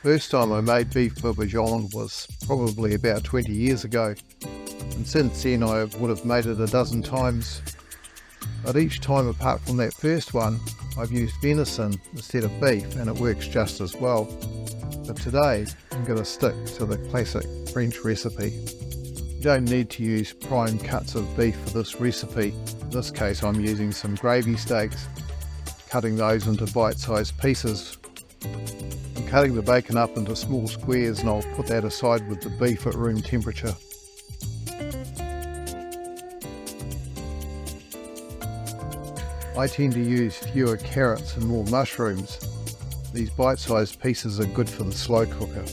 First time I made beef bourguignon was probably about 20 years ago, and since then I would have made it a dozen times. But each time apart from that first one, I've used venison instead of beef, and it works just as well. But today I'm going to stick to the classic French recipe. You don't need to use prime cuts of beef for this recipe. In this case I'm using some gravy steaks, cutting those into bite-sized pieces. I'm cutting the bacon up into small squares, and I'll put that aside with the beef at room temperature. I tend to use fewer carrots and more mushrooms. These bite-sized pieces are good for the slow cooker.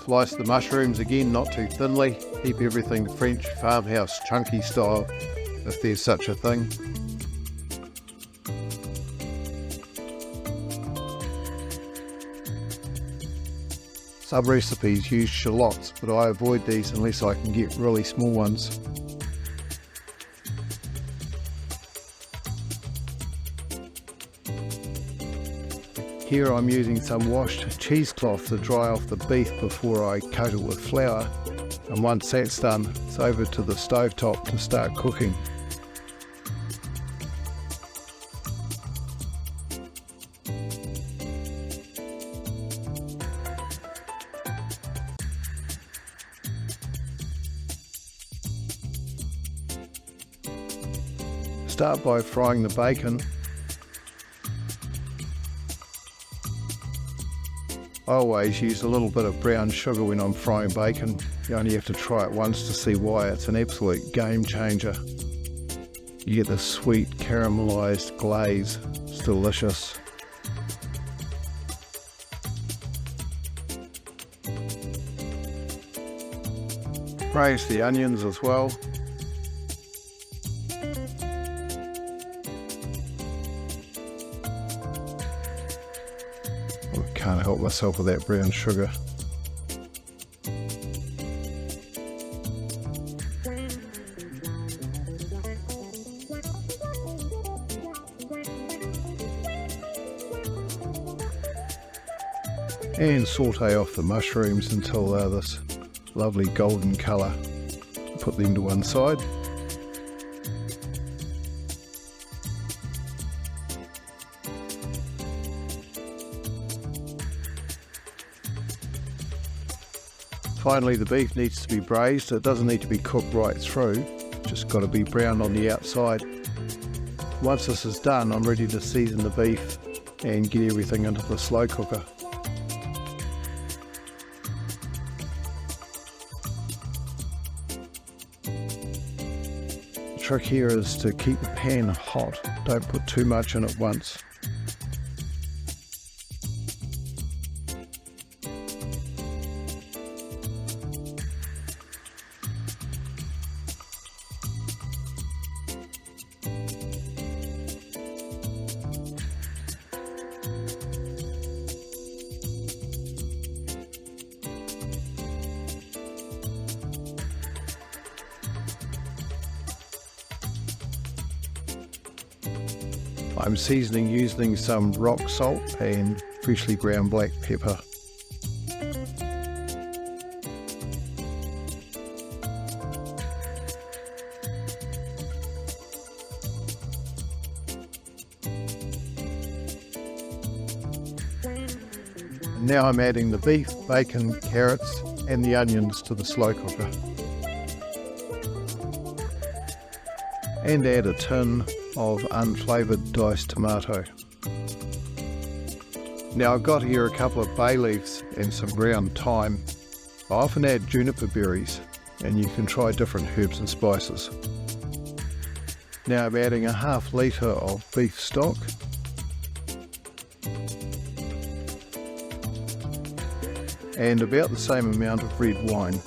Slice the mushrooms again, not too thinly. Keep everything French farmhouse chunky style, if there's such a thing. Some recipes use shallots, but I avoid these unless I can get really small ones. Here I'm using some washed cheesecloth to dry off the beef before I coat it with flour, and once that's done, it's over to the stovetop to start cooking. Start by frying the bacon. I always use a little bit of brown sugar when I'm frying bacon. You only have to try it once to see why. It's an absolute game changer. You get this sweet caramelised glaze. It's delicious. Braise the onions as well. Can't help myself with that brown sugar. And saute off the mushrooms until they're this lovely golden colour. Put them to one side. Finally, the beef needs to be braised. It doesn't need to be cooked right through, just got to be brown on the outside. Once this is done, I'm ready to season the beef and get everything into the slow cooker. The trick here is to keep the pan hot, don't put too much in at once. I'm seasoning using some rock salt and freshly ground black pepper. And now I'm adding the beef, bacon, carrots and the onions to the slow cooker. And add a tin of unflavoured diced tomato. Now I've got here a couple of bay leaves and some ground thyme. I often add juniper berries, and you can try different herbs and spices. Now I'm adding a ½ litre of beef stock, and about the same amount of red wine.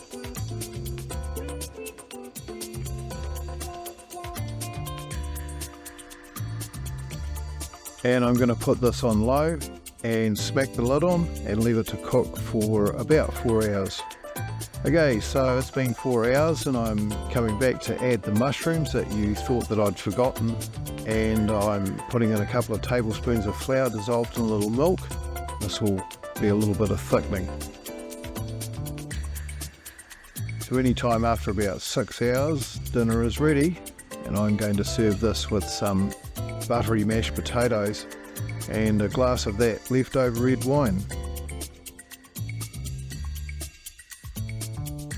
And I'm going to put this on low and smack the lid on and leave it to cook for about 4 hours. Okay, so it's been 4 hours and I'm coming back to add the mushrooms that you thought that I'd forgotten. and I'm putting in a couple of tablespoons of flour dissolved in a little milk. This will be a little bit of thickening. So any time after about 6 hours, dinner is ready, and I'm going to serve this with some buttery mashed potatoes and a glass of that leftover red wine.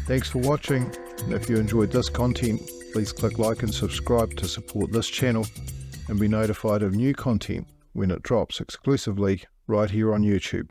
Thanks for watching, and if you enjoyed this content, please click like and subscribe to support this channel and be notified of new content when it drops exclusively right here on YouTube.